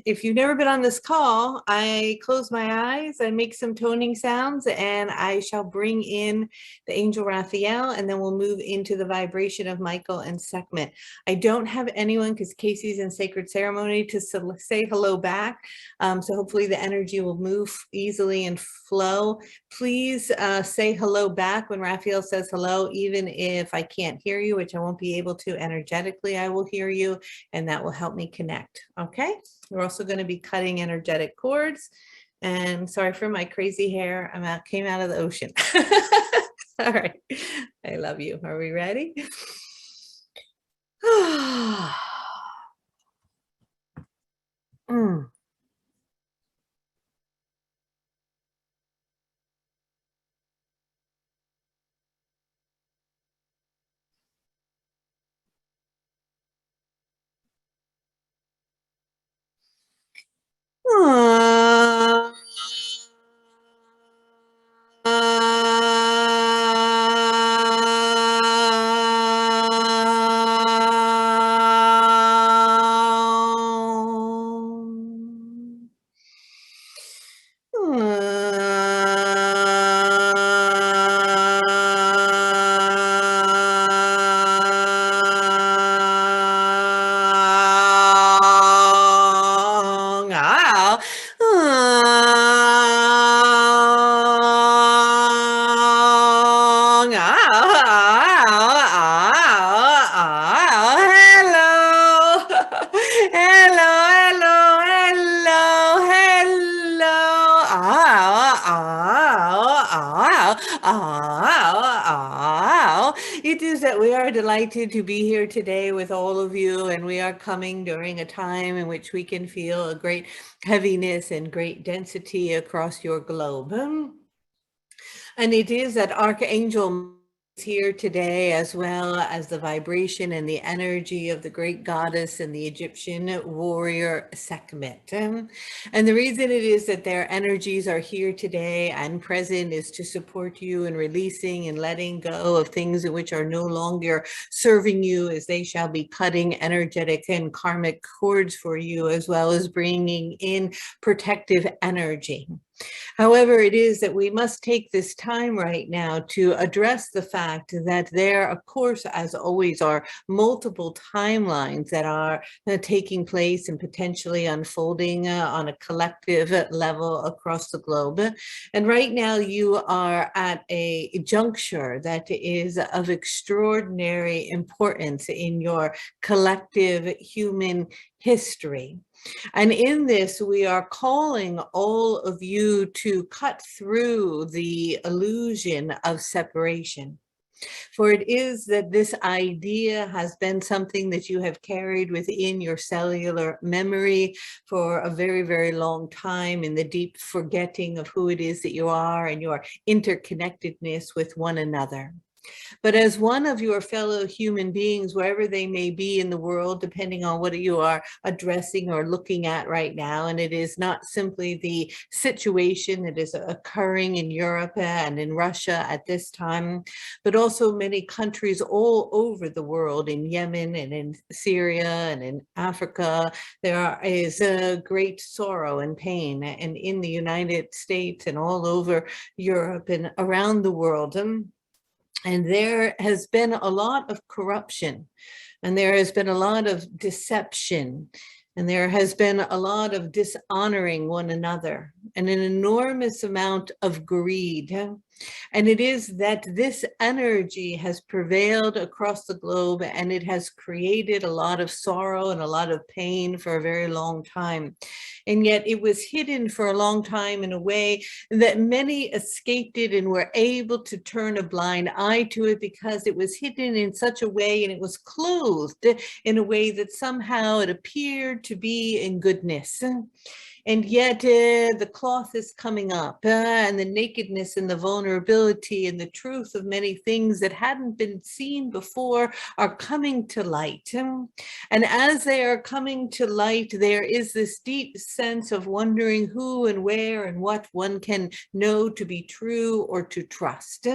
if you've never been on this call, I close my eyes, I make some toning sounds, and I shall bring in the angel Raphael, and then we'll move into the vibration of Michael and Sekhmet. I don't have anyone, because Casey's in sacred ceremony, to say hello back. So hopefully the energy will move easily and flow. Please say hello back when Raphael says hello, even if I can't hear you, which I won't be able to energetically, I will hear you, and that will help me connect. Okay, we're also going to be cutting energetic cords. And sorry for my crazy hair, came out of the ocean. All right, I love you. Are we ready? It is that we are delighted to be here today with all of you, and we are coming during a time in which we can feel a great heaviness and great density across your globe. And it is that Archangel is here today, as well as the vibration and the energy of the great goddess and the Egyptian warrior Sekhmet. And the reason it is that their energies are here today and present is to support you in releasing and letting go of things which are no longer serving you, as they shall be cutting energetic and karmic cords for you, as well as bringing in protective energy. However, it is that we must take this time right now to address the fact that there, of course, as always, are multiple timelines that are taking place and potentially unfolding on a collective level across the globe. And right now you are at a juncture that is of extraordinary importance in your collective human history. And in this, we are calling all of you to cut through the illusion of separation. For it is that this idea has been something that you have carried within your cellular memory for a very, very long time, in the deep forgetting of who it is that you are and your interconnectedness with one another. But as one of your fellow human beings, wherever they may be in the world, depending on what you are addressing or looking at right now, and it is not simply the situation that is occurring in Europe and in Russia at this time, but also many countries all over the world, in Yemen and in Syria and in Africa, there is a great sorrow and pain, and in the United States and all over Europe and around the world. And there has been a lot of corruption, and there has been a lot of deception, and there has been a lot of dishonoring one another, and an enormous amount of greed. And it is that this energy has prevailed across the globe, and it has created a lot of sorrow and a lot of pain for a very long time. And yet it was hidden for a long time in a way that many escaped it and were able to turn a blind eye to it, because it was hidden in such a way, and it was clothed in a way that somehow it appeared to be in goodness. And yet the cloth is coming up, and the nakedness and the vulnerability and the truth of many things that hadn't been seen before are coming to light. And as they are coming to light, there is this deep sense of wondering who and where and what one can know to be true or to trust.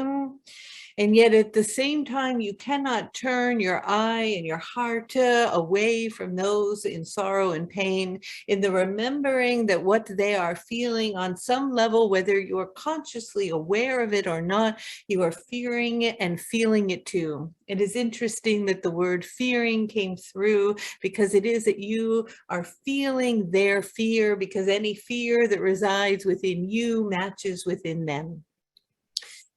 And yet at the same time, you cannot turn your eye and your heart away from those in sorrow and pain, in the remembering that what they are feeling on some level, whether you're consciously aware of it or not, you are fearing it and feeling it too. It is interesting that the word fearing came through, because it is that you are feeling their fear, because any fear that resides within you matches within them.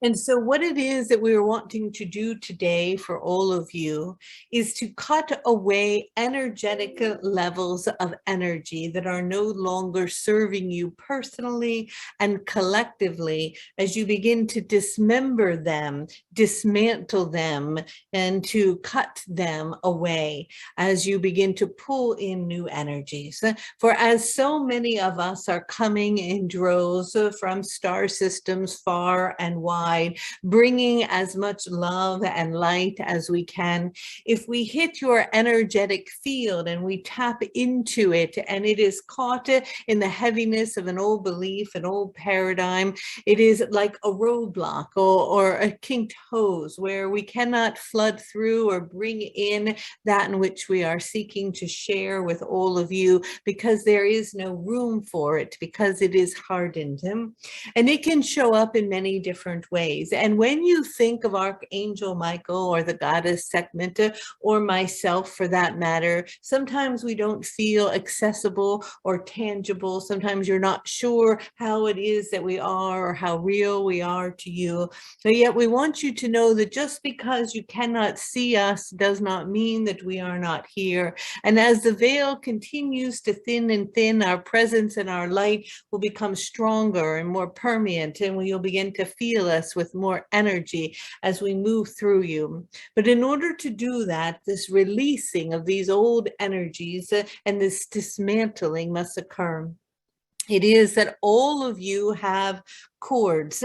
And so what it is that we are wanting to do today for all of you is to cut away energetic levels of energy that are no longer serving you personally and collectively, as you begin to dismember them, dismantle them, and to cut them away as you begin to pull in new energies. For as so many of us are coming in droves from star systems far and wide, bringing as much love and light as we can, if we hit your energetic field and we tap into it, and it is caught in the heaviness of an old belief, an old paradigm, it is like a roadblock or a kinked hose where we cannot flood through or bring in that in which we are seeking to share with all of you, because there is no room for it, because it is hardened. And it can show up in many different ways. And when you think of Archangel Michael or the goddess Sekhmet, or myself for that matter, sometimes we don't feel accessible or tangible. Sometimes you're not sure how it is that we are or how real we are to you. But yet we want you to know that just because you cannot see us does not mean that we are not here. And as the veil continues to thin and thin, our presence and our light will become stronger and more permeant, and you'll begin to feel us with more energy as we move through you. But in order to do that, this releasing of these old energies and this dismantling must occur. It is that all of you have cords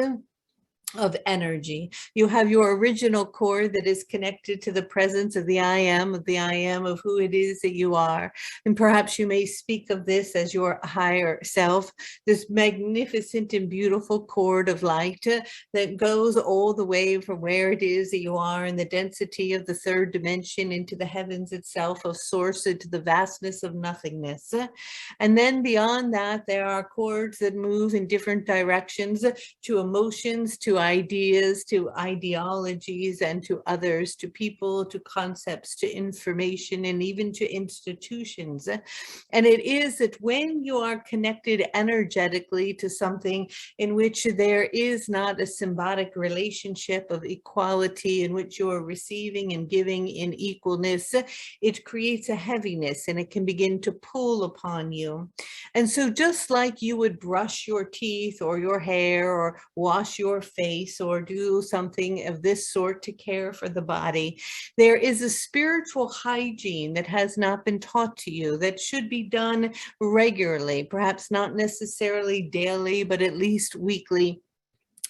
of energy. You have your original core that is connected to the presence of the I am, of who it is that you are. And perhaps you may speak of this as your higher self, this magnificent and beautiful cord of light that goes all the way from where it is that you are in the density of the third dimension into the heavens itself, of source, into the vastness of nothingness. And then beyond that, there are cords that move in different directions to emotions, to ideas, to ideologies, and to others, to people, to concepts, to information, and even to institutions. And it is that when you are connected energetically to something in which there is not a symbiotic relationship of equality, in which you are receiving and giving in equalness, it creates a heaviness, and it can begin to pull upon you. And so just like you would brush your teeth or your hair or wash your face or do something of this sort to care for the body, there is a spiritual hygiene that has not been taught to you that should be done regularly, perhaps not necessarily daily, but at least weekly,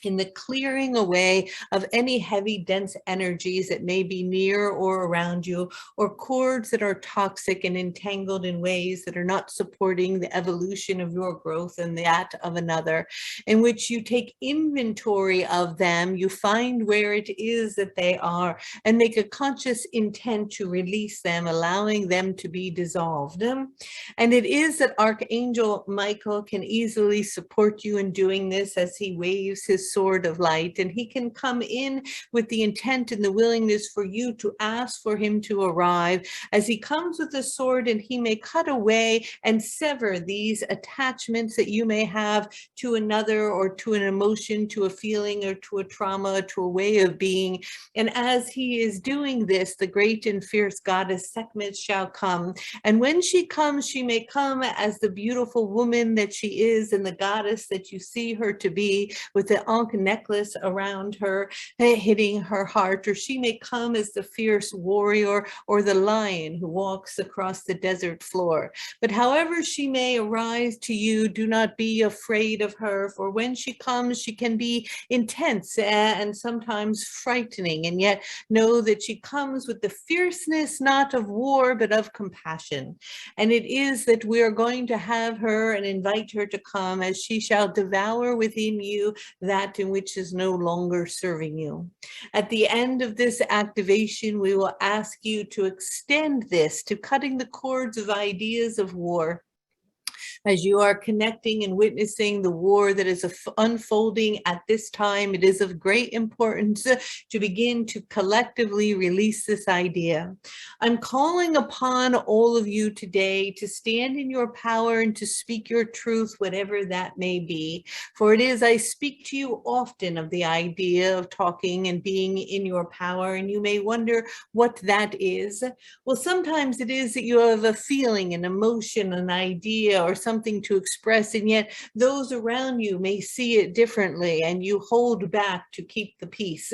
in the clearing away of any heavy, dense energies that may be near or around you, or cords that are toxic and entangled in ways that are not supporting the evolution of your growth and that of another, in which you take inventory of them, you find where it is that they are, and make a conscious intent to release them, allowing them to be dissolved. And it is that Archangel Michael can easily support you in doing this as he waves his sword of light, and he can come in with the intent and the willingness for you to ask for him to arrive, as he comes with the sword, and he may cut away and sever these attachments that you may have to another, or to an emotion, to a feeling, or to a trauma, to a way of being. And as he is doing this, the great and fierce goddess Sekhmet shall come. And when she comes, she may come as the beautiful woman that she is, and the goddess that you see her to be, with the ankh necklace around her, hitting her heart, or she may come as the fierce warrior or the lion who walks across the desert floor. But however she may arise to you, do not be afraid of her, for when she comes, she can be intense and sometimes frightening, and yet know that she comes with the fierceness not of war, but of compassion. And it is that we are going to have her and invite her to come, as she shall devour within you that in which is no longer serving you. At the end of this activation, we will ask you to extend this to cutting the cords of ideas of war. As you are connecting and witnessing the war that is unfolding at this time, it is of great importance to begin to collectively release this idea. I'm calling upon all of you today to stand in your power and to speak your truth, whatever that may be. For it is, I speak to you often of the idea of talking and being in your power, and you may wonder what that is. Well, sometimes it is that you have a feeling, an emotion, an idea, or something to express, and yet those around you may see it differently, and you hold back to keep the peace.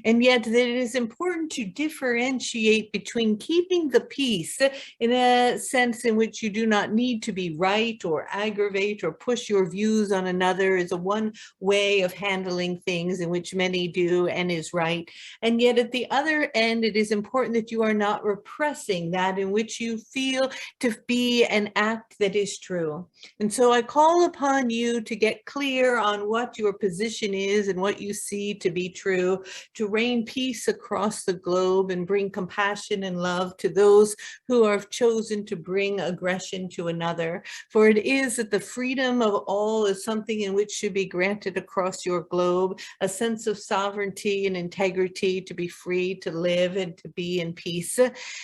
And yet that it is important to differentiate between keeping the peace in a sense in which you do not need to be right or aggravate or push your views on another, is a one way of handling things in which many do and is right. And yet at the other end, it is important that you are not repressing that in which you feel to be an act that is true. And so I call upon you to get clear on what your position is and what you see to be true, to rain peace across the globe and bring compassion and love to those who have chosen to bring aggression to another. For it is that the freedom of all is something in which should be granted across your globe, a sense of sovereignty and integrity to be free to live and to be in peace.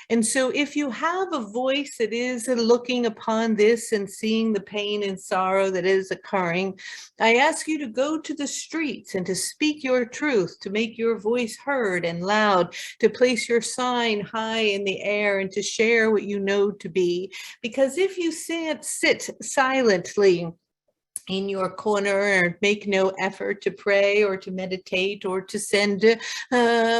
And so if you have a voice that is looking upon this and seeing the pain and sorrow that is occurring, I ask you to go to the streets and to speak your truth, to make your voice heard and loud, to place your sign high in the air and to share what you know to be. Because if you sit silently in your corner or make no effort to pray or to meditate or to send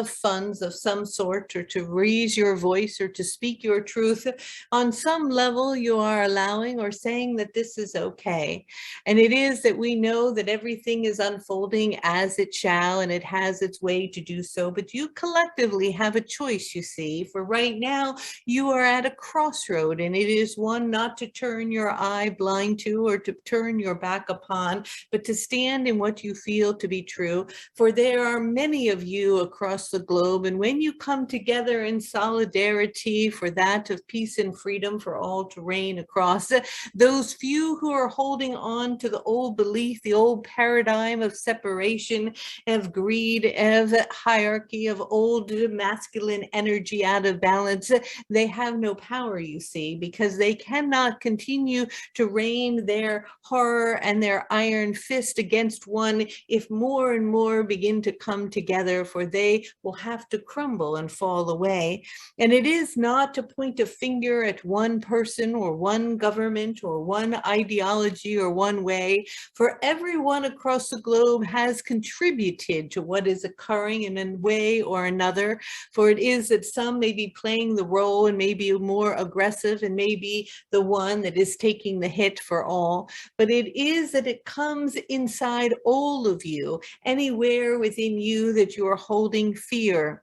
funds of some sort or to raise your voice or to speak your truth, on some level you are allowing or saying that this is okay. And it is that we know that everything is unfolding as it shall, and it has its way to do so, but you collectively have a choice, you see. For right now you are at a crossroad, and it is one not to turn your eye blind to or to turn your back upon, but to stand in what you feel to be true. For there are many of you across the globe, and when you come together in solidarity for that of peace and freedom for all to reign across, those few who are holding on to the old belief, the old paradigm of separation, of greed, of hierarchy, of old masculine energy out of balance, they have no power, you see, because they cannot continue to reign their horror and their iron fist against one if more and more begin to come together, for they will have to crumble and fall away. And it is not to point a finger at one person or one government or one ideology or one way, for everyone across the globe has contributed to what is occurring in a way or another. For it is that some may be playing the role and may be more aggressive and may be the one that is taking the hit for all. But it is that it comes inside all of you, anywhere within you that you are holding fear,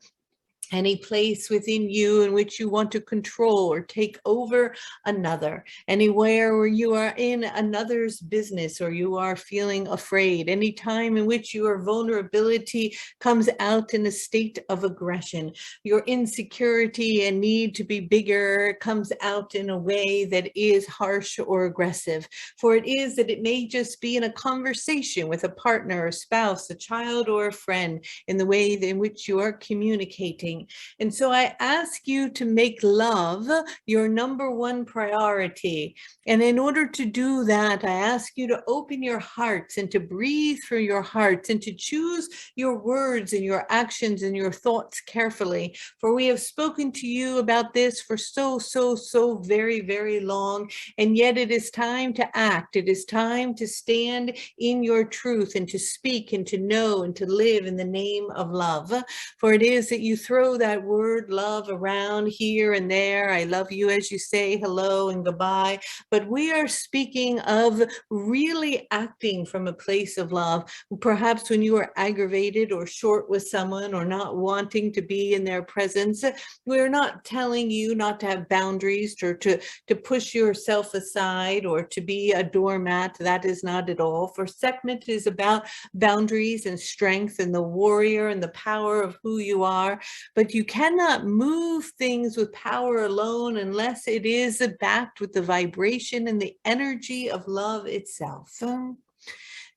any place within you in which you want to control or take over another, anywhere where you are in another's business or you are feeling afraid, any time in which your vulnerability comes out in a state of aggression, your insecurity and need to be bigger comes out in a way that is harsh or aggressive. For it is that it may just be in a conversation with a partner, a spouse, a child, or a friend, in the way in which you are communicating. doing. And so I ask you to make love your number one priority. And in order to do that, I ask you to open your hearts and to breathe through your hearts and to choose your words and your actions and your thoughts carefully. For we have spoken to you about this for so very, very long. And yet it is time to act. It is time to stand in your truth and to speak and to know and to live in the name of love. For it is that you throw that word love around here and there. I love you as you say hello and goodbye. But we are speaking of really acting from a place of love. Perhaps when you are aggravated or short with someone or not wanting to be in their presence, we're not telling you not to have boundaries or to push yourself aside or to be a doormat. That is not at all. For Sekhmet is about boundaries and strength and the warrior and the power of who you are. But you cannot move things with power alone unless it is backed with the vibration and the energy of love itself.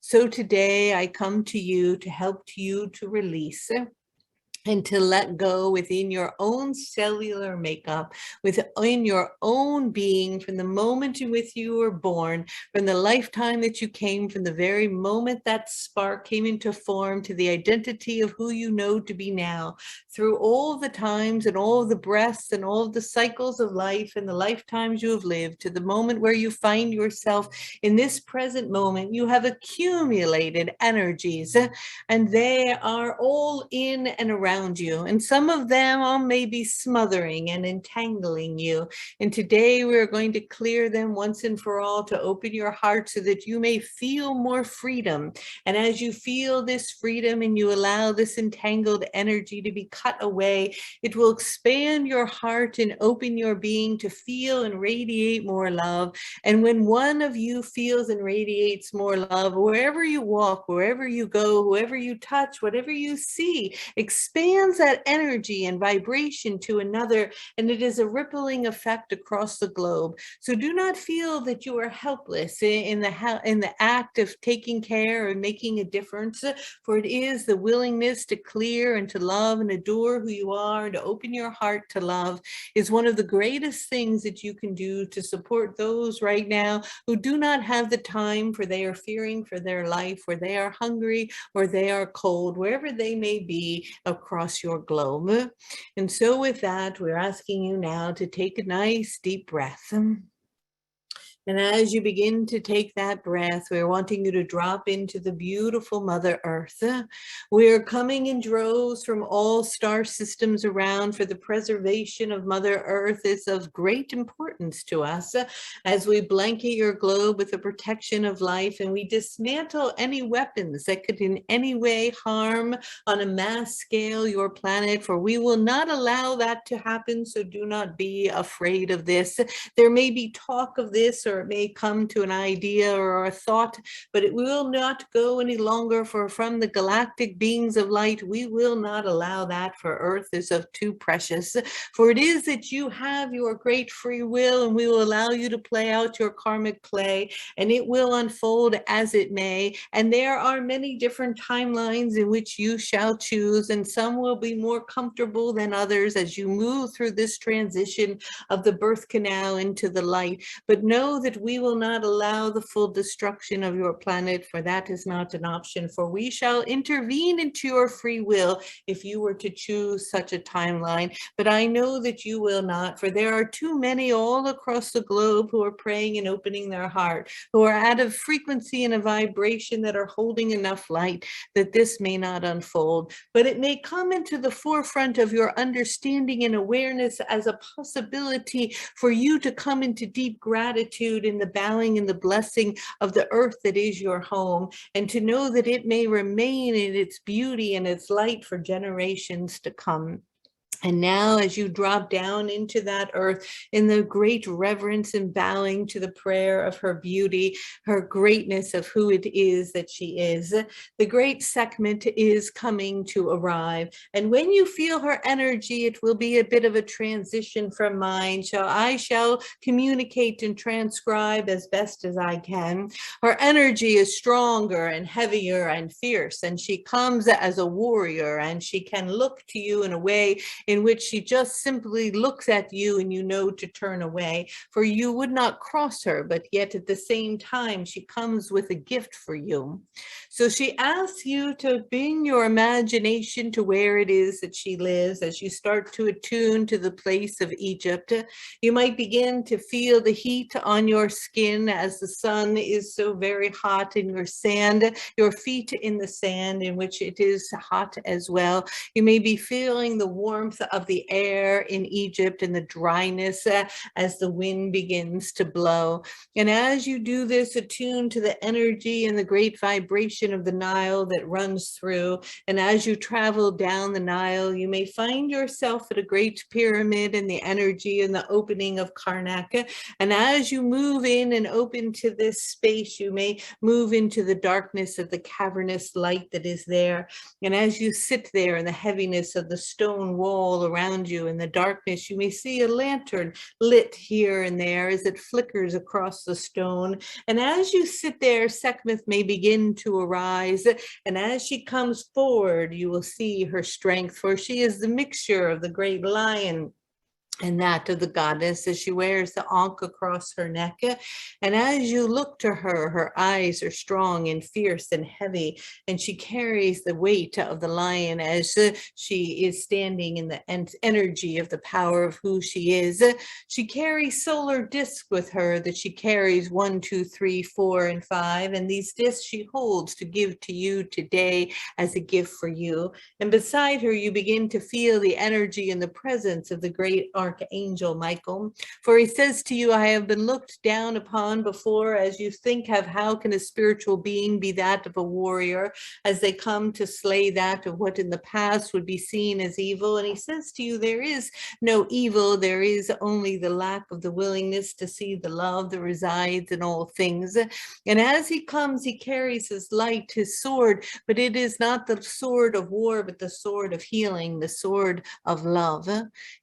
So today I come to you to help you to release and to let go within your own cellular makeup, within your own being, from the moment in which you were born, from the lifetime that you came, from the very moment that spark came into form, to the identity of who you know to be now, through all the times and all the breaths and all the cycles of life and the lifetimes you have lived, to the moment where you find yourself in this present moment. You have accumulated energies, and they are all in and around you, and some of them are maybe smothering and entangling you. And today we're going to clear them once and for all, to open your heart so that you may feel more freedom. And as you feel this freedom and you allow this entangled energy to be cut away, it will expand your heart and open your being to feel and radiate more love. And when one of you feels and radiates more love, wherever you walk, wherever you go, whoever you touch, whatever you see, expands that energy and vibration to another, and it is a rippling effect across the globe. So do not feel that you are helpless in the act of taking care and making a difference, for it is the willingness to clear and to love and adore who you are and to open your heart to love is one of the greatest things that you can do to support those right now who do not have the time, for they are fearing for their life, or they are hungry, or they are cold, wherever they may be across your globe. And so with that, we're asking you now to take a nice deep breath. And as you begin to take that breath, we're wanting you to drop into the beautiful Mother Earth. We're coming in droves from all star systems around, for the preservation of Mother Earth is of great importance to us, as we blanket your globe with the protection of life, and we dismantle any weapons that could in any way harm on a mass scale your planet, for we will not allow that to happen. So do not be afraid of this. There may be talk of this, or it may come to an idea or a thought, but it will not go any longer, for from the galactic beings of light, we will not allow that, for Earth is of too precious. For it is that you have your great free will, and we will allow you to play out your karmic play, and it will unfold as it may. And there are many different timelines in which you shall choose, and some will be more comfortable than others as you move through this transition of the birth canal into the light. But know that we will not allow the full destruction of your planet, for that is not an option, for we shall intervene into your free will if you were to choose such a timeline. But I know that you will not, for there are too many all across the globe who are praying and opening their heart, who are at a frequency and a vibration that are holding enough light that this may not unfold. But it may come into the forefront of your understanding and awareness as a possibility for you to come into deep gratitude in the bowing and the blessing of the earth that is your home, and to know that it may remain in its beauty and its light for generations to come. And now, as you drop down into that earth in the great reverence and bowing to the prayer of her beauty, her greatness of who it is that she is, the great Sekhmet is coming to arrive. And when you feel her energy, it will be a bit of a transition from mine. So I shall communicate and transcribe as best as I can. Her energy is stronger and heavier and fierce, and she comes as a warrior, and she can look to you in a way in which she just simply looks at you and you know to turn away, for you would not cross her, but yet at the same time, she comes with a gift for you. So she asks you to bring your imagination to where it is that she lives. As you start to attune to the place of Egypt, you might begin to feel the heat on your skin as the sun is so very hot in your sand, your feet in the sand in which it is hot as well. You may be feeling the warmth of the air in Egypt and the dryness as the wind begins to blow. And as you do this, attune to the energy and the great vibration of the Nile that runs through. And as you travel down the Nile, you may find yourself at a great pyramid in the energy and the opening of Karnak. And as you move in and open to this space, you may move into the darkness of the cavernous light that is there. And as you sit there in the heaviness of the stone wall around you in the darkness, you may see a lantern lit here and there as it flickers across the stone. And as you sit there, Sekhmet may begin to arise. And as she comes forward, you will see her strength, for she is the mixture of the great lion and that of the goddess, as she wears the ankh across her neck. And as you look to her, her eyes are strong and fierce and heavy, and she carries the weight of the lion as she is standing in the energy of the power of who she is. She carries solar discs with her that she carries 1, 2, 3, 4, and 5, and these discs she holds to give to you today as a gift for you. And beside her, you begin to feel the energy and the presence of the great Archangel Michael, for he says to you, I have been looked down upon before as you think of how can a spiritual being be that of a warrior as they come to slay that of what in the past would be seen as evil. And he says to you, there is no evil, there is only the lack of the willingness to see the love that resides in all things. And as he comes, he carries his light, his sword, but it is not the sword of war, but the sword of healing, the sword of love.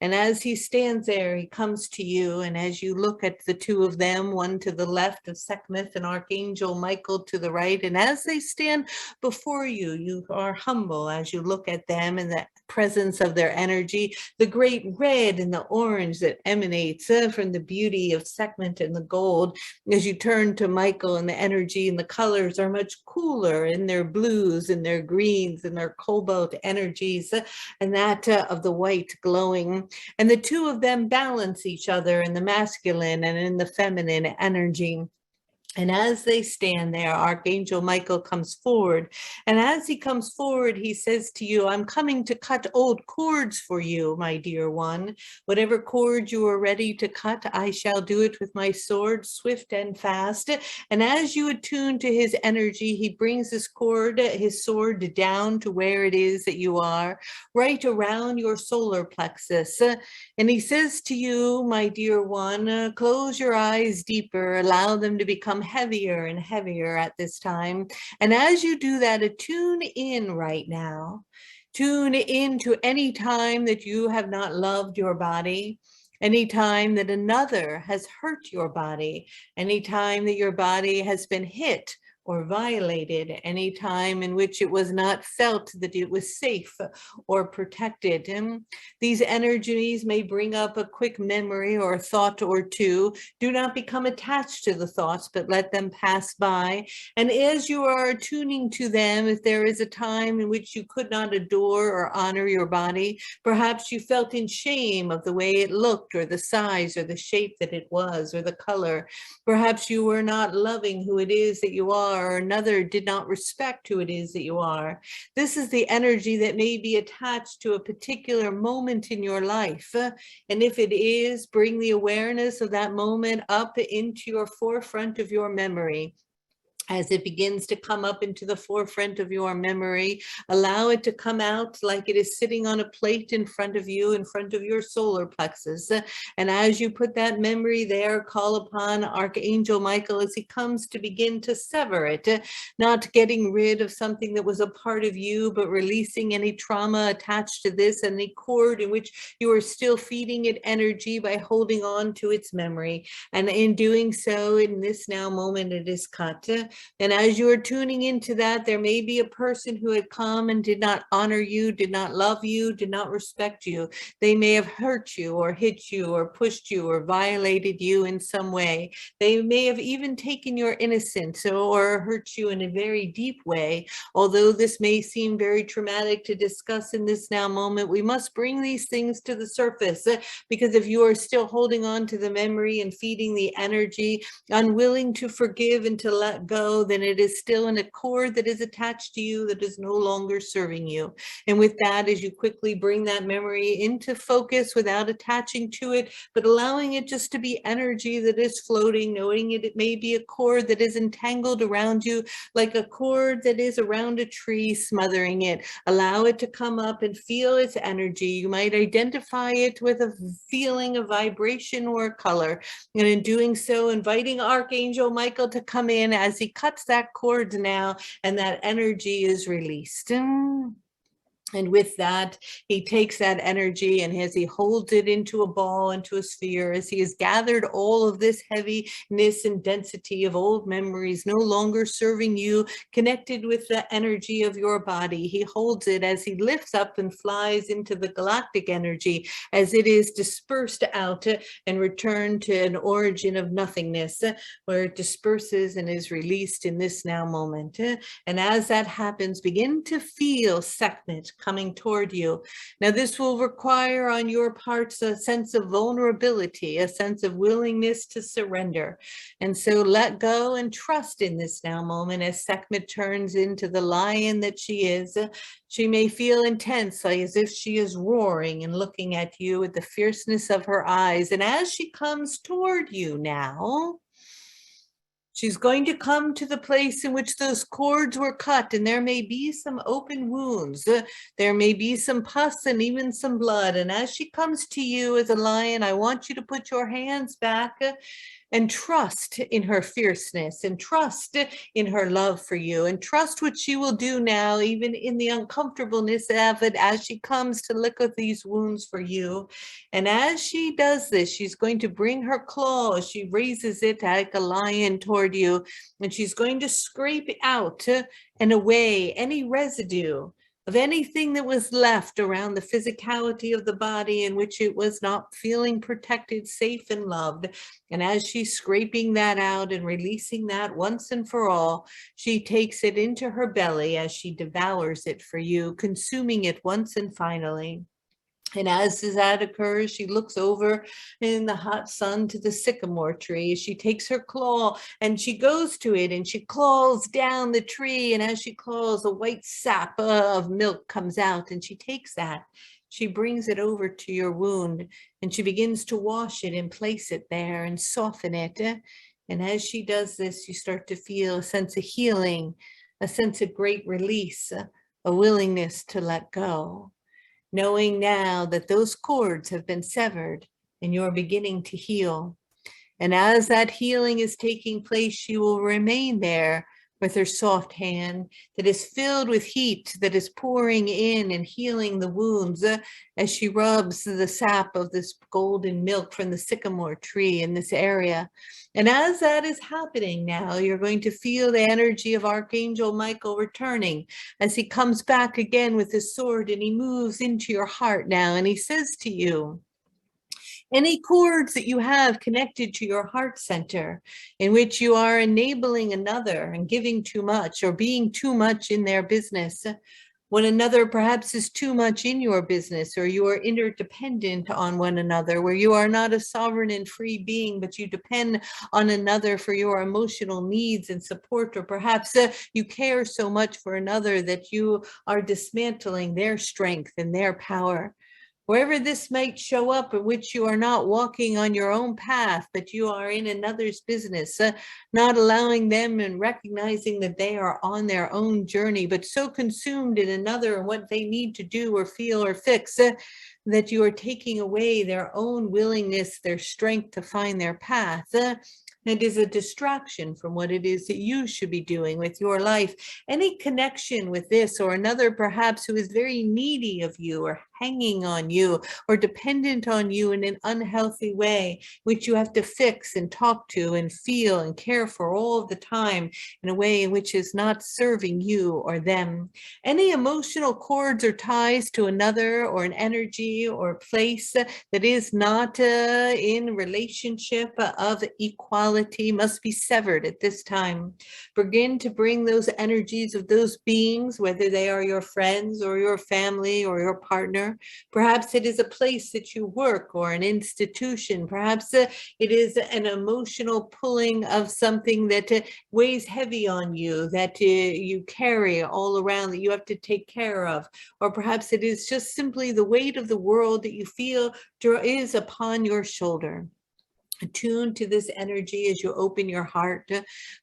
And as he stands there, he comes to you, and as you look at the two of them, one to the left of Sekhmet and Archangel Michael to the right, and as they stand before you, you are humble as you look at them in the presence of their energy, the great red and the orange that emanates from the beauty of Sekhmet and the gold. As you turn to Michael, and the energy and the colors are much cooler in their blues and their greens and their cobalt energies, and that of the white glowing. And the two of them balance each other in the masculine and in the feminine energy. And as they stand there, Archangel Michael comes forward. And as he comes forward, he says to you, I'm coming to cut old cords for you, my dear one. Whatever cord you are ready to cut, I shall do it with my sword, swift and fast. And as you attune to his energy, he brings his cord, his sword down to where it is that you are, right around your solar plexus. And he says to you, my dear one, close your eyes deeper, allow them to become heavier and heavier at this time. And as you do that, attune in right now. Tune in to any time that you have not loved your body, any time that another has hurt your body, any time that your body has been hit or violated, any time in which it was not felt that it was safe or protected. And these energies may bring up a quick memory or a thought or two. Do not become attached to the thoughts, but let them pass by. And as you are attuning to them, if there is a time in which you could not adore or honor your body, perhaps you felt in shame of the way it looked or the size or the shape that it was or the color. Perhaps you were not loving who it is that you are, or another did not respect who it is that you are. This is the energy that may be attached to a particular moment in your life. And if it is, bring the awareness of that moment up into your forefront of your memory. As it begins to come up into the forefront of your memory, allow it to come out like it is sitting on a plate in front of you, in front of your solar plexus. And as you put that memory there, call upon Archangel Michael as he comes to begin to sever it, not getting rid of something that was a part of you, but releasing any trauma attached to this and the cord in which you are still feeding it energy by holding on to its memory. And in doing so, in this now moment, it is cut. And as you are tuning into that, there may be a person who had come and did not honor you, did not love you, did not respect you. They may have hurt you or hit you or pushed you or violated you in some way. They may have even taken your innocence or hurt you in a very deep way. Although this may seem very traumatic to discuss in this now moment, we must bring these things to the surface, because if you are still holding on to the memory and feeding the energy, unwilling to forgive and to let go, then it is still in a cord that is attached to you that is no longer serving you. And with that, as you quickly bring that memory into focus without attaching to it, but allowing it just to be energy that is floating, knowing it may be a cord that is entangled around you, like a cord that is around a tree smothering it. Allow it to come up and feel its energy. You might identify it with a feeling, a vibration, or a color. And in doing so, inviting Archangel Michael to come in as he cuts that cord now, and that energy is released. And with that, he takes that energy, and as he holds it into a ball, into a sphere, as he has gathered all of this heaviness and density of old memories, no longer serving you, connected with the energy of your body, he holds it as he lifts up and flies into the galactic energy, as it is dispersed out and returned to an origin of nothingness, where it disperses and is released in this now moment. And as that happens, begin to feel Sekhmet coming toward you. Now, this will require on your parts a sense of vulnerability, a sense of willingness to surrender. And so let go and trust in this now moment as Sekhmet turns into the lion that she is. She may feel intense, like as if she is roaring and looking at you with the fierceness of her eyes. And as she comes toward you now, she's going to come to the place in which those cords were cut, and there may be some open wounds. There may be some pus and even some blood. And as she comes to you as a lion, I want you to put your hands back and trust in her fierceness, and trust in her love for you, and trust what she will do now, even in the uncomfortableness of it, as she comes to lick at these wounds for you. And as she does this, she's going to bring her claw, she raises it like a lion toward you, and she's going to scrape out and away any residue of anything that was left around the physicality of the body in which it was not feeling protected, safe, and loved. And as she's scraping that out and releasing that once and for all, she takes it into her belly as she devours it for you, consuming it once and finally. And as that occurs, she looks over in the hot sun to the sycamore tree. She takes her claw and she goes to it and she claws down the tree. And as she claws, a white sap of milk comes out, and she takes that. She brings it over to your wound, and she begins to wash it and place it there and soften it. And as she does this, you start to feel a sense of healing, a sense of great release, a willingness to let go, knowing now that those cords have been severed and you're beginning to heal. And as that healing is taking place, she will remain there with her soft hand that is filled with heat, that is pouring in and healing the wounds as she rubs the sap of this golden milk from the sycamore tree in this area. And as that is happening now, you're going to feel the energy of Archangel Michael returning as he comes back again with his sword, and he moves into your heart now, and he says to you, any cords that you have connected to your heart center in which you are enabling another and giving too much or being too much in their business, when another perhaps is too much in your business, or you are interdependent on one another, where you are not a sovereign and free being, but you depend on another for your emotional needs and support, or perhaps you care so much for another that you are dismantling their strength and their power. Wherever this might show up, in which you are not walking on your own path, but you are in another's business, not allowing them and recognizing that they are on their own journey, but so consumed in another and what they need to do or feel or fix, that you are taking away their own willingness, their strength to find their path. It is a distraction from what it is that you should be doing with your life. Any connection with this or another, perhaps, who is very needy of you or hanging on you or dependent on you in an unhealthy way, which you have to fix and talk to and feel and care for all of the time in a way in which is not serving you or them. Any emotional cords or ties to another or an energy or place that is not in relationship of equality must be severed at this time. Begin to bring those energies of those beings, whether they are your friends or your family or your partner. Perhaps it is a place that you work or an institution. Perhaps it is an emotional pulling of something that weighs heavy on you, that you carry all around, that you have to take care of. Or perhaps it is just simply the weight of the world that you feel is upon your shoulder. Attune to this energy as you open your heart.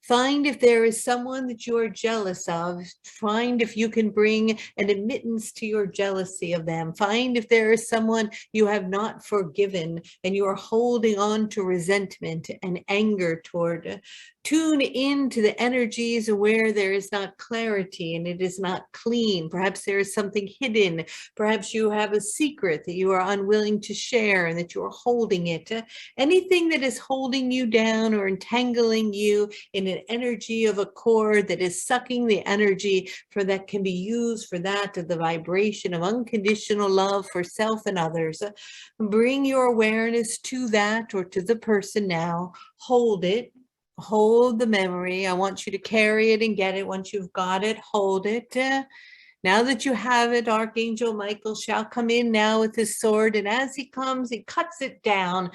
Find if there is someone that you are jealous of. Find if you can bring an admittance to your jealousy of them. Find if there is someone you have not forgiven and you are holding on to resentment and anger toward. Tune into the energies where there is not clarity and it is not clean. Perhaps there is something hidden. Perhaps you have a secret that you are unwilling to share and that you are holding it. Anything that is holding you down or entangling you in an energy of a cord that is sucking the energy for that can be used for that of the vibration of unconditional love for self and others. Bring your awareness to that or to the person now. Hold it. Hold the memory. I want you to carry it and get it. Once you've got it, hold it. Now that you have it, Archangel Michael shall come in now with his sword. And as he comes, he cuts it down,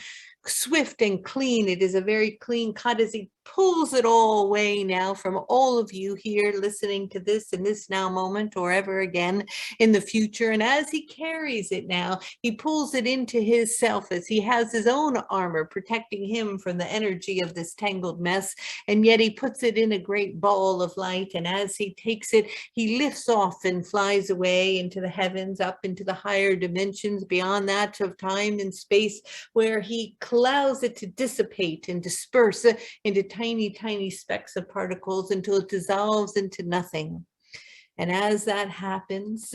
swift and clean. It is a very clean cut as he pulls it all away now from all of you here listening to this in this now moment or ever again in the future. And as he carries it now, he pulls it into his self as he has his own armor protecting him from the energy of this tangled mess. And yet he puts it in a great ball of light. And as he takes it, he lifts off and flies away into the heavens, up into the higher dimensions beyond that of time and space, where he allows it to dissipate and disperse into tiny, tiny specks of particles until it dissolves into nothing. And as that happens,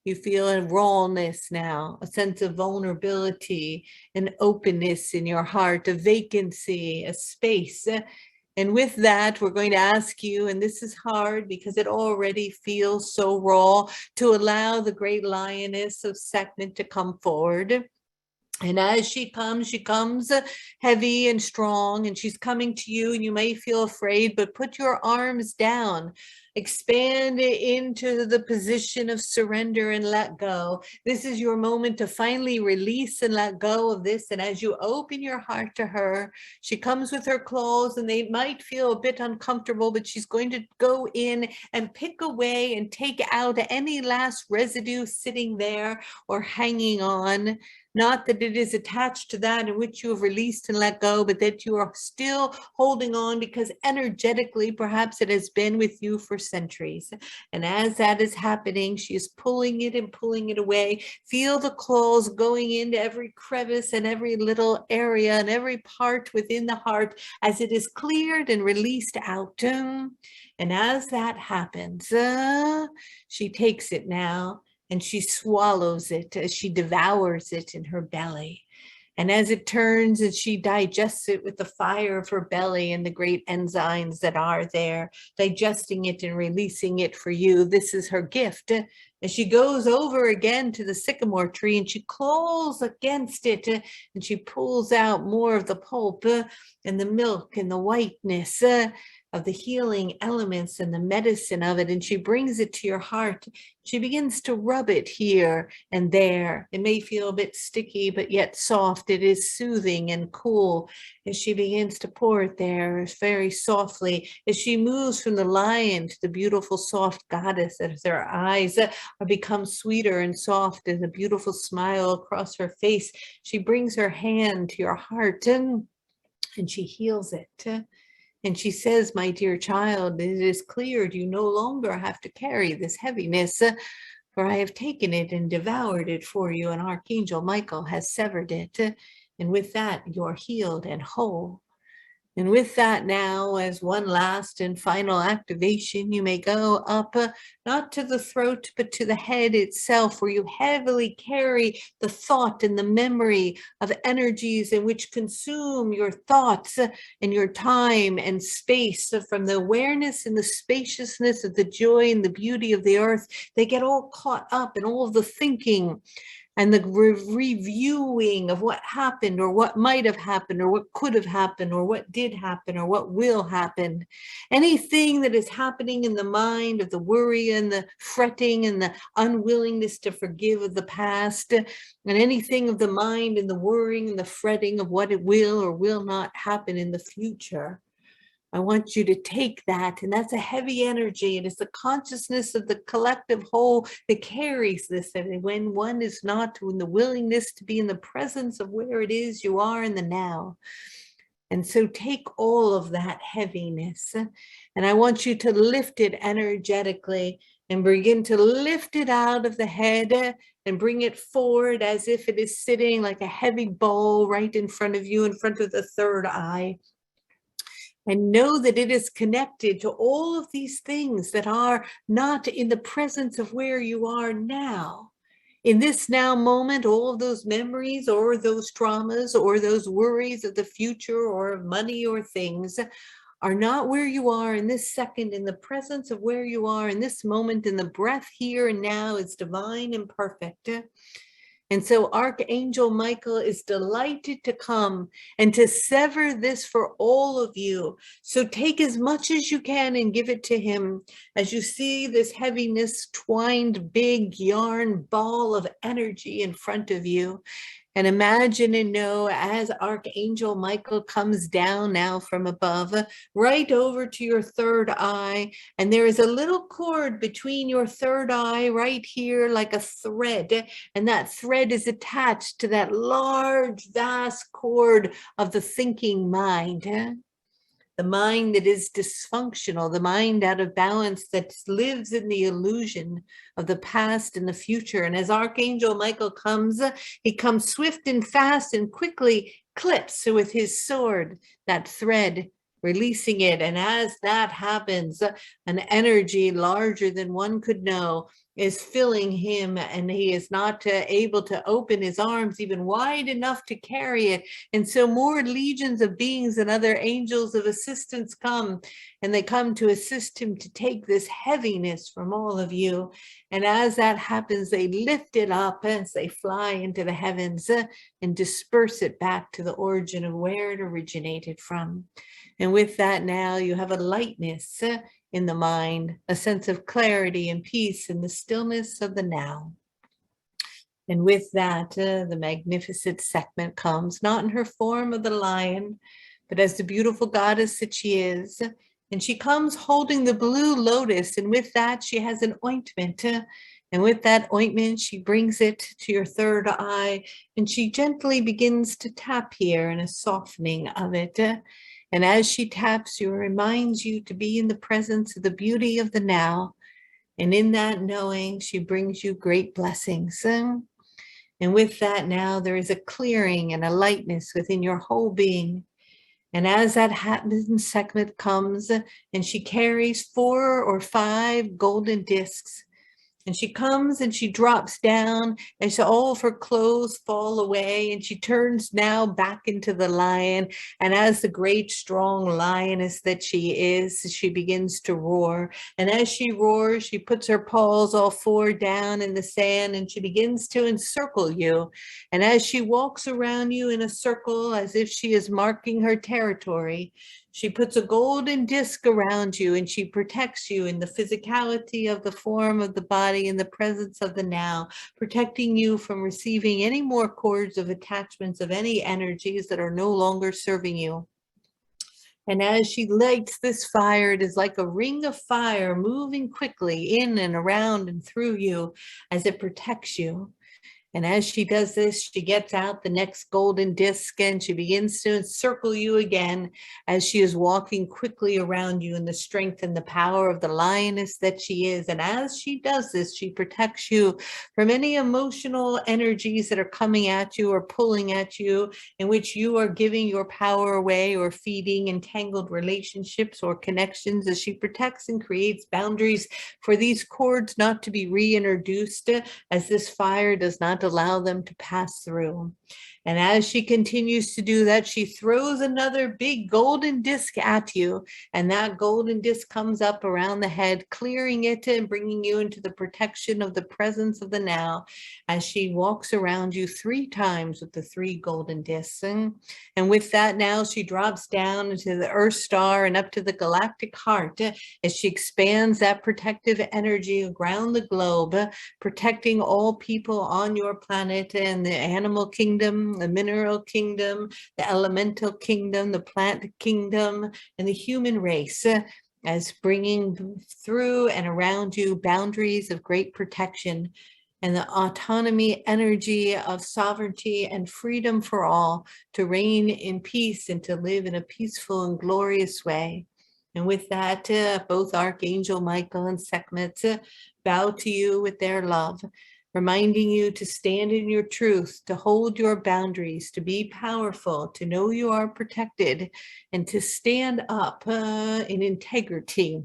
you feel a rawness now, a sense of vulnerability, an openness in your heart, a vacancy, a space. And with that, we're going to ask you, and this is hard because it already feels so raw, to allow the great lioness of Sekhmet to come forward. And as she comes heavy and strong, and she's coming to you, and you may feel afraid, but put your arms down. Expand into the position of surrender and let go. This is your moment to finally release and let go of this. And as you open your heart to her, she comes with her claws, and they might feel a bit uncomfortable, but she's going to go in and pick away and take out any last residue sitting there or hanging on. Not that it is attached to that in which you have released and let go, but that you are still holding on because energetically, perhaps it has been with you for centuries. And as that is happening, she is pulling it and pulling it away. Feel the claws going into every crevice and every little area and every part within the heart as it is cleared and released out. And as that happens, she takes it now. And she swallows it as she devours it in her belly. And as it turns and she digests it with the fire of her belly and the great enzymes that are there, digesting it and releasing it for you, this is her gift. And she goes over again to the sycamore tree and she claws against it and she pulls out more of the pulp and the milk and the whiteness of the healing elements and the medicine of it, and she brings it to your heart. She begins to rub it here and there. It may feel a bit sticky, but yet soft. It is soothing and cool. As she begins to pour it there very softly, as she moves from the lion to the beautiful soft goddess, as her eyes become sweeter and soft and a beautiful smile across her face, she brings her hand to your heart and she heals it. And she says, my dear child, it is cleared. You no longer have to carry this heaviness, for I have taken it and devoured it for you, and Archangel Michael has severed it. And with that, you're healed and whole. And with that now, as one last and final activation, you may go up, not to the throat, but to the head itself, where you heavily carry the thought and the memory of energies in which consume your thoughts and your time and space. So from the awareness and the spaciousness of the joy and the beauty of the earth, they get all caught up in all of the thinking and the reviewing of what happened or what might have happened or what could have happened or what did happen or what will happen. Anything that is happening in the mind of the worry and the fretting and the unwillingness to forgive of the past, and anything of the mind and the worrying and the fretting of what it will or will not happen in the future. I want you to take that, and that's a heavy energy, and it's the consciousness of the collective whole that carries this. And when one is not in the willingness to be in the presence of where it is you are in the now. And so take all of that heaviness, and I want you to lift it energetically and begin to lift it out of the head and bring it forward as if it is sitting like a heavy ball right in front of you, in front of the third eye. And know that it is connected to all of these things that are not in the presence of where you are now. In this now moment, all of those memories or those traumas or those worries of the future or of money or things are not where you are in this second. In the presence of where you are in this moment, in the breath here and now is divine and perfect. And so Archangel Michael is delighted to come and to sever this for all of you. So take as much as you can and give it to him as you see this heaviness twined big yarn ball of energy in front of you. And imagine and know as Archangel Michael comes down now from above, right over to your third eye. And there is a little cord between your third eye right here, like a thread. And that thread is attached to that large, vast cord of the thinking mind. The mind that is dysfunctional, the mind out of balance that lives in the illusion of the past and the future. And as Archangel Michael comes, he comes swift and fast and quickly clips with his sword that thread, releasing it. And as that happens, an energy larger than one could know is filling him, and he is not able to open his arms even wide enough to carry it. And so more legions of beings and other angels of assistance come, and they come to assist him to take this heaviness from all of you. And as that happens, they lift it up as they fly into the heavens and disperse it back to the origin of where it originated from. And with that now, you have a lightness in the mind, a sense of clarity and peace in the stillness of the now. And with that, the magnificent Sekhmet comes, not in her form of the lion, but as the beautiful goddess that she is. And she comes holding the blue lotus, and with that, she has an ointment. And with that ointment, she brings it to your third eye, and she gently begins to tap here in a softening of it. And as she taps, she reminds you to be in the presence of the beauty of the now. And in that knowing, she brings you great blessings. And with that now, there is a clearing and a lightness within your whole being. And as that happens, Sekhmet comes and she carries 4 or 5 golden discs. And she comes and she drops down, and so all of her clothes fall away, and she turns now back into the lion. And as the great, strong lioness that she is, she begins to roar. And as she roars, she puts her paws all 4 down in the sand, and she begins to encircle you. And as she walks around you in a circle, as if she is marking her territory, she puts a golden disc around you, and she protects you in the physicality of the form of the body in the presence of the now, protecting you from receiving any more cords of attachments of any energies that are no longer serving you. And as she lights this fire, it is like a ring of fire moving quickly in and around and through you as it protects you. And as she does this, she gets out the next golden disc and she begins to encircle you again as she is walking quickly around you in the strength and the power of the lioness that she is. And as she does this, she protects you from any emotional energies that are coming at you or pulling at you, in which you are giving your power away or feeding entangled relationships or connections, as she protects and creates boundaries for these cords not to be reintroduced, as this fire does not allow them to pass through. And as she continues to do that, she throws another big golden disc at you. And that golden disc comes up around the head, clearing it and bringing you into the protection of the presence of the now, as she walks around you 3 times with the 3 golden discs. And with that, now she drops down into the Earth star and up to the galactic heart, as she expands that protective energy around the globe, protecting all people on your planet and the animal kingdom, the mineral kingdom, the elemental kingdom, the plant kingdom, and the human race, as bringing through and around you boundaries of great protection and the autonomy, energy of sovereignty and freedom for all to reign in peace and to live in a peaceful and glorious way. And with that, both Archangel Michael and Sekhmet bow to you with their love, reminding you to stand in your truth, to hold your boundaries, to be powerful, to know you are protected, and to stand up in integrity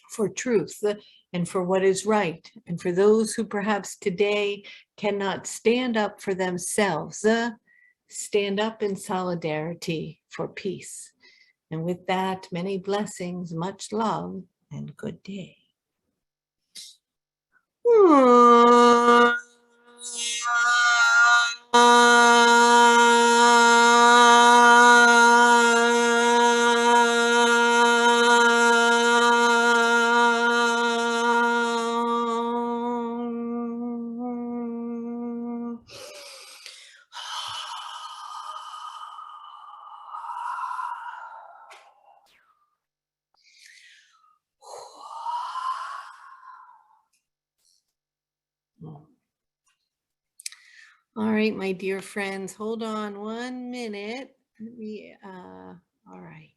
for truth and for what is right. And for those who perhaps today cannot stand up for themselves, stand up in solidarity for peace. And with that, many blessings, much love, and good day. All right, my dear friends, hold on 1 minute. All right.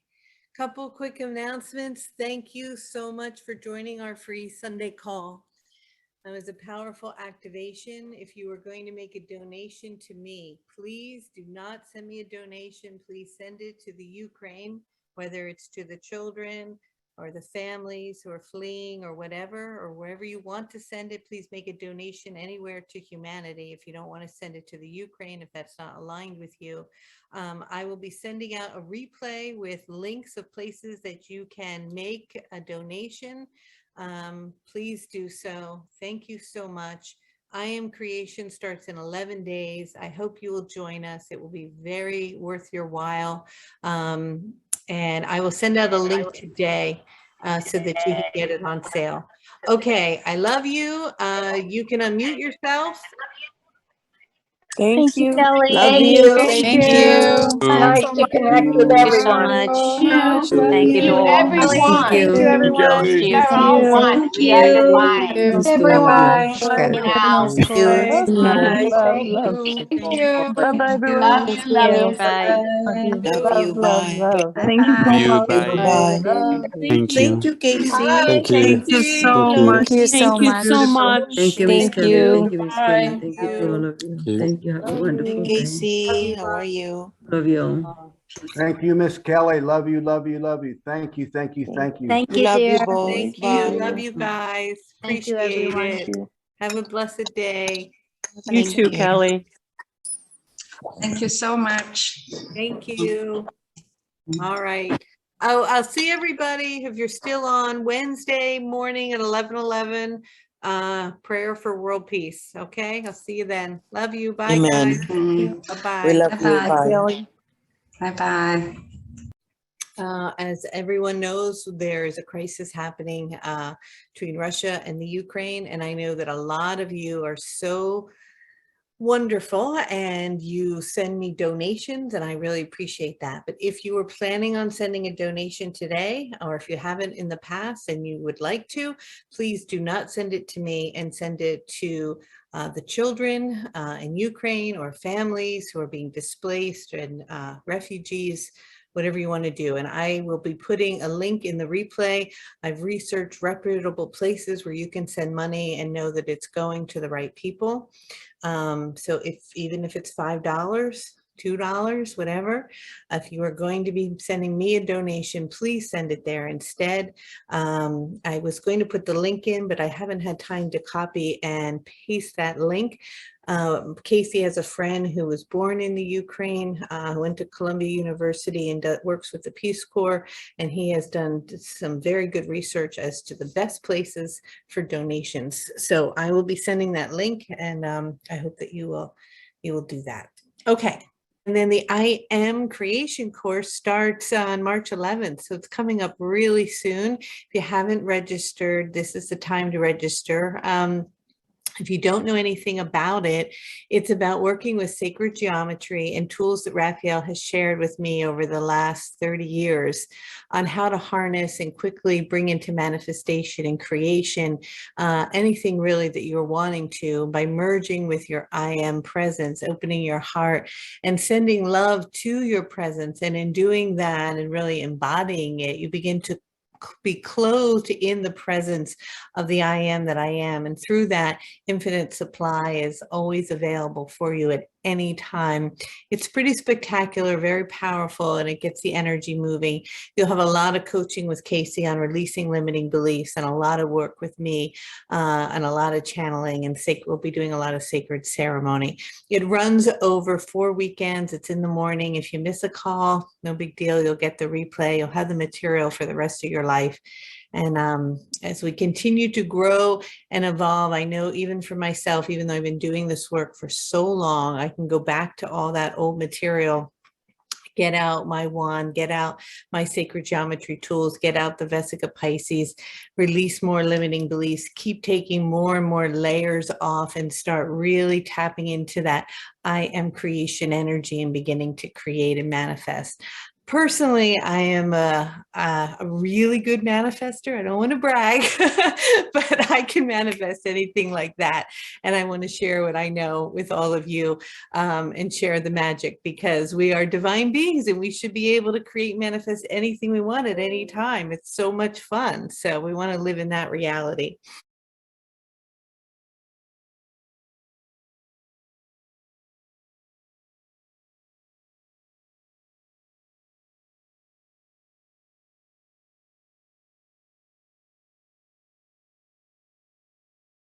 Couple quick announcements. Thank you so much for joining our free Sunday call. That was a powerful activation. If you are going to make a donation to me, please do not send me a donation. Please send it to the Ukraine, whether it's to the children or the families who are fleeing or whatever, or wherever you want to send it. Please make a donation anywhere to humanity. If you don't want to send it to the Ukraine, if that's not aligned with you, I will be sending out a replay with links of places that you can make a donation. Please do so. Thank you so much. I Am Creation starts in 11 days. I hope you will join us. It will be very worth your while. And I will send out a link today so that you can get it on sale. Okay, I love you. You can unmute yourself. Thank you, Kelly. Love Thank you. Thank you. Nice to connect with Thank you so everyone. much. Thank you to all. everyone. Thank you, everyone. Kelly. You're all one. We are the line. Everyone. Thank you. Love, love. Love everyone. Love you. Love you. Bye. Love you. Love. Thank you so You, much. bye. Love. Thank you. Thank you, Casey. Thank you. Thank you so much. Thank you so much. Thank you, Miss Thank Kelly. you. Thank you, Miss Kelly. Thank you to all of you. Thank you. Thank you. Have a wonderful day. Casey, how are you? Love you all. Thank you, Miss Kelly. Love you, love you, love you. Thank you, thank you, thank you. Thank We you, love you dear. both. Thank Thank you. you. Love you guys. Thank you, Appreciate everyone. it. Have a blessed day. You too, Kelly. Thank you so much. Thank you. All right. I'll see everybody if you're still on Wednesday morning at 11:11. Prayer for world peace. Okay, I'll see you then. Love you. Bye, Amen. guys. Bye-bye. We love you. Bye-bye. Bye. Bye-bye. As everyone knows, there is a crisis happening between Russia and the Ukraine, and I know that a lot of you are so wonderful and you send me donations, and I really appreciate that. But if you were planning on sending a donation today, or if you haven't in the past and you would like to, please do not send it to me and send it to the children in Ukraine or families who are being displaced and refugees, whatever you want to do. And I will be putting a link in the replay. I've researched reputable places where you can send money and know that it's going to the right people. So even if it's $5, $2, whatever, if you are going to be sending me a donation, please send it there instead. I was going to put the link in, but I haven't had time to copy and paste that link. Casey has a friend who was born in the Ukraine, went to Columbia University and works with the Peace Corps, and he has done some very good research as to the best places for donations. So I will be sending that link, and I hope that you will do that. Okay. And then the I Am Creation course starts on March 11th. So it's coming up really soon. If you haven't registered, this is the time to register. If you don't know anything about it, it's about working with sacred geometry and tools that Raphael has shared with me over the last 30 years on how to harness and quickly bring into manifestation and creation anything really that you're wanting to by merging with your I am presence, opening your heart and sending love to your presence. And in doing that and really embodying it, you begin to be clothed in the presence of the I am that I am. And through that, infinite supply is always available for you at any time. It's pretty spectacular, very powerful, and it gets the energy moving. You'll have a lot of coaching with Casey on releasing limiting beliefs and a lot of work with me and a lot of channeling, and we'll be doing a lot of sacred ceremony. It runs over 4 weekends. It's in the morning. If you miss a call, no big deal. You'll get the replay. You'll have the material for the rest of your life. And as we continue to grow and evolve, I know even for myself, even though I've been doing this work for so long, I can go back to all that old material, get out my wand, get out my sacred geometry tools, get out the Vesica Pisces, release more limiting beliefs, keep taking more and more layers off and start really tapping into that I am creation energy and beginning to create and manifest. Personally, I am a really good manifester. I don't want to brag, but I can manifest anything like that. And I want to share what I know with all of you and share the magic, because we are divine beings and we should be able to create, manifest anything we want at any time. It's so much fun. So we want to live in that reality.